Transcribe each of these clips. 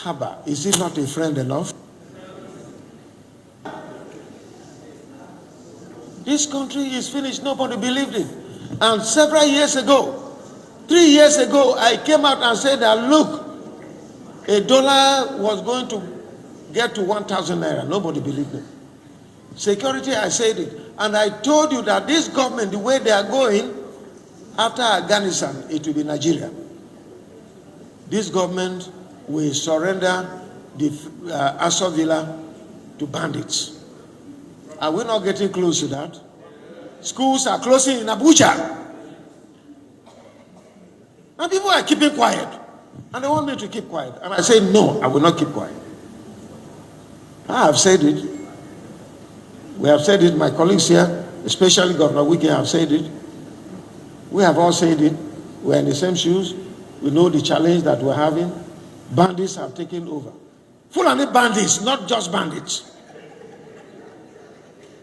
Haba, is he not a friend enough? This country is finished. Nobody believed it. And several years ago, 3 years ago, I came out and said that, look, a dollar was going to get to 1,000 naira. Nobody believed me. Security, I said it. And I told you that this government, the way they are going, after Afghanistan, it will be Nigeria. This government will surrender the Aso Villa to bandits. Are we not getting close to that? Schools are closing in Abuja. And people are keeping quiet. And they want me to keep quiet. And I say, no, I will not keep quiet. I have said it. We have said it, my colleagues here, especially Governor Wike have said it. We have all said it. We're in the same shoes. We know the challenge that we're having. Bandits have taken over. Fulani bandits, not just bandits.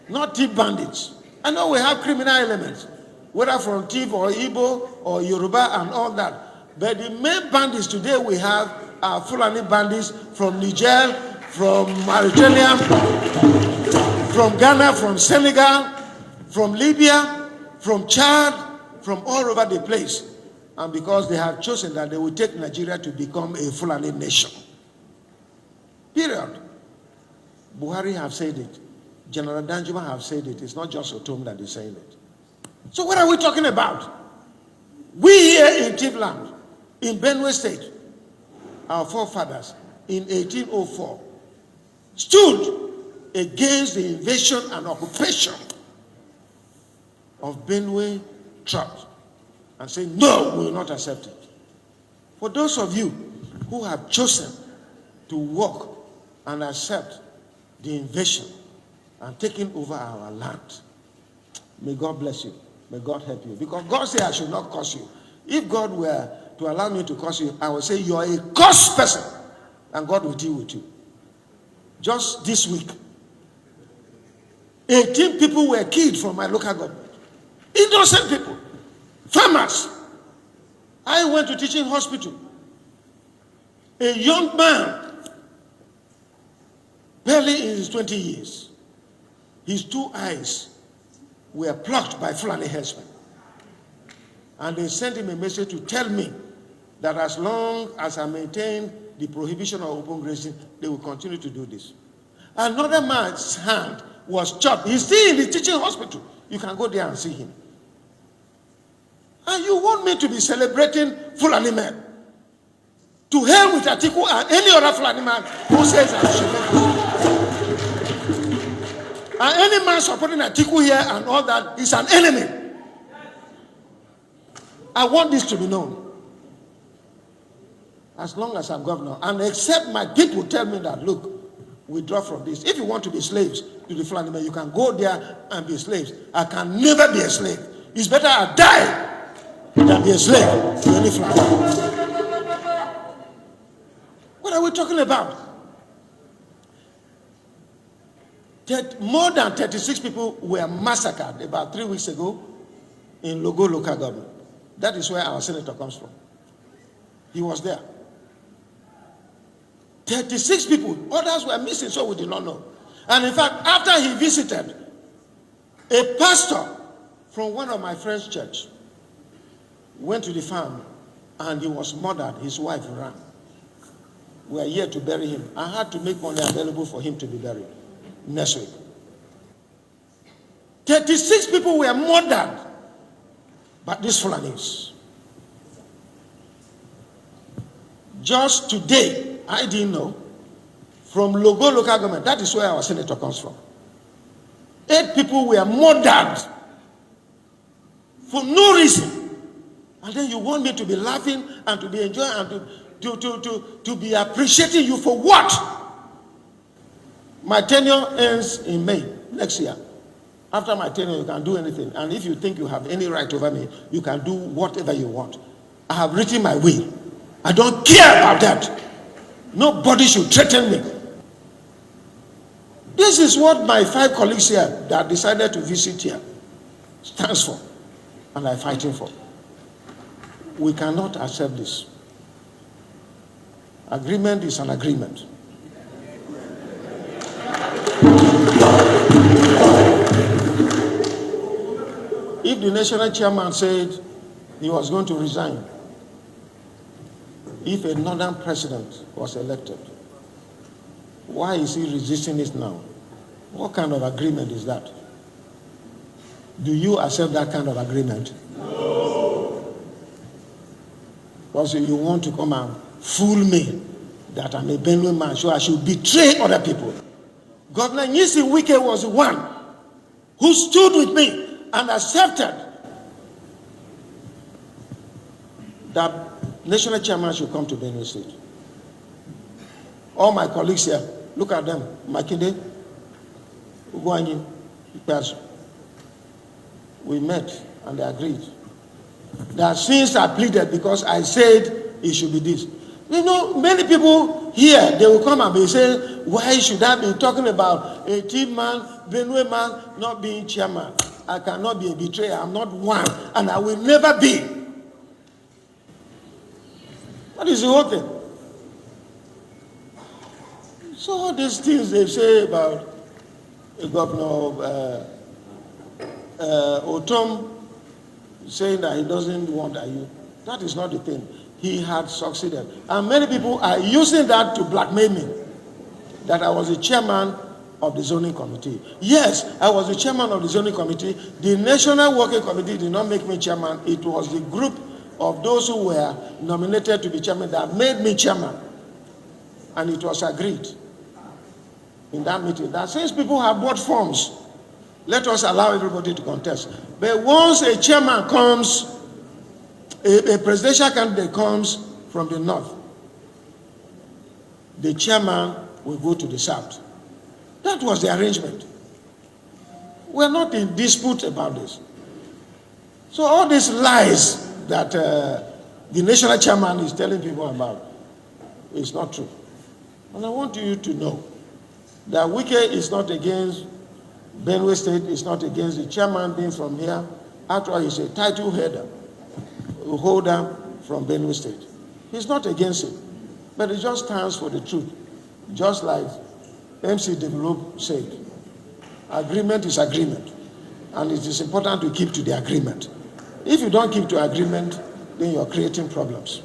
Not thief bandits. I know we have criminal elements, whether from thief or Igbo or Yoruba and all that. But the main bandits today we have are Fulani bandits from Niger, from Mauritania, from Ghana, from Senegal, from Libya, from Chad, from all over the place. And because they have chosen that they will take Nigeria to become a Fulani nation. Period. Buhari have said it. General Danjuma have said it. It's not just ORTOM that is saying it. So what are we talking about? We here in Tivland, in Benue State, our forefathers in 1804 stood against the invasion and occupation of Benue tribes and said, no, we will not accept it. For those of you who have chosen to work and accept the invasion and taking over our land, may God bless you. May God help you. Because God said I should not curse you. If God were to allow me to curse you, I would say you are a cursed person. And God will deal with you. Just this week, 18 people were killed from my local government. Innocent people. Farmers. I went to teaching hospital. A young man, barely in his 20 years, his 2 eyes were plucked by Fulani herdsmen. And they sent him a message to tell me that as long as I maintain the prohibition of open grazing, they will continue to do this. Another man's hand was chopped. He's still in the teaching hospital. You can go there and see him. And you want me to be celebrating Fulani men? To hell with Atiku and any other Fulani man who says I should not do. And any man supporting Atiku here and all that is an enemy. I want this to be known. As long as I'm governor, and except my people tell me that, look, withdraw from this. If you want to be slaves to the Fulani men, you can go there and be slaves. I can never be a slave. It's better I die than be a slave to any Fulani. What are we talking about? More than 36 people were massacred about 3 weeks ago in Logo local government. That is where our senator comes from. He was there. 36 people. Others were missing, so we did not know. And in fact, after he visited, a pastor from one of my friend's church went to the farm and he was murdered. His wife ran. We are here to bury him. I had to make money available for him to be buried next week. 36 people were murdered by these Fulanis. Just today, I didn't know, from Logo local government, that is where our senator comes from. 8 people were murdered for no reason. And then you want me to be laughing and to be enjoying and to be appreciating you for what? My tenure ends in May next year. After my tenure, you can do anything. And if you think you have any right over me, you can do whatever you want. I have written my will. I don't care about that. Nobody should threaten me. This is what my 5 colleagues here that decided to visit here stands for, and I'm fighting for. We cannot accept this. Agreement is an agreement. If the national chairman said he was going to resign if a northern president was elected, why is he resisting it now? What kind of agreement is that? Do you accept that kind of agreement? No. Because you want to come and fool me that I'm a Benue man, so I should betray other people. Governor Nyisi Wike was the one who stood with me and accepted that national chairman should come to Benue State. All my colleagues here, look at them. Makinde, Ugwanyi, Ipazu. We met and they agreed. That since I pleaded because I said it should be this. You know, many people here, they will come and be saying, why should I be talking about a team man, Benue man, not being chairman? I cannot be a betrayer. I'm not one, and I will never be. What is the whole thing? So all these things they say about the governor of ORTOM saying that he doesn't want IU, that is not the thing. He had succeeded. And many people are using that to blackmail me, that I was the chairman of the zoning committee. Yes, I was the chairman of the zoning committee. The National Working Committee did not make me chairman. It was the group of those who were nominated to be chairman that made me chairman. And it was agreed in that meeting that since people have bought forms, let us allow everybody to contest. But once a chairman comes, a presidential candidate comes from the north, the chairman will go to the south. That was the arrangement. We're not in dispute about this. So all these lies that the national chairman is telling people about is not true. And I want you to know that Wike is not against Benue State, is not against the chairman being from here. Actually, he's a title holder from Benue State. He's not against it, but it just stands for the truth. Just like MC Develop said, agreement is agreement, and it is important to keep to the agreement. If you don't keep to agreement, then you're creating problems.